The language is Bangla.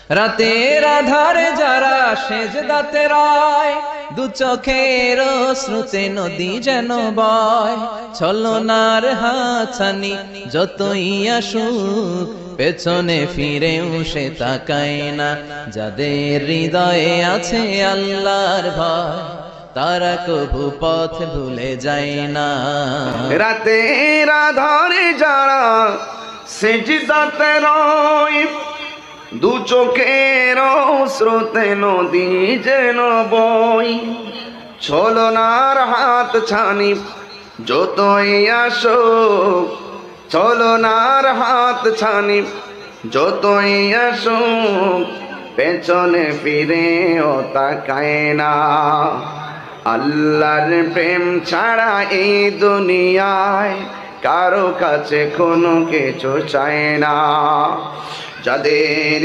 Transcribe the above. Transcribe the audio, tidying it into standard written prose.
রাতের আধারে যারা সেজদাতে রয়, দু চোখের শ্রুতে নদী যেন বয়। ছলনার হাতছানি যতই আসুক, পেছনে ফিরেও সে তাকায় না। যাদের হৃদয়ে আছে আল্লাহর ভয়, তারা কবু পথ ভুলে যায় না। রাতের আধারে যারা সেজদাতে রয়, দু চোখের স্রোতে নদী যেন বয়। ছলনার হাত ছানি যতই আসুক, ছলনার হাত ছানি যতই আসুক, পেছনে ফিরেও তাকায় না। আল্লাহর প্রেম ছাড়া এই দুনিয়ায় কারো কাছে কোনো কিছু চায় না। যাদের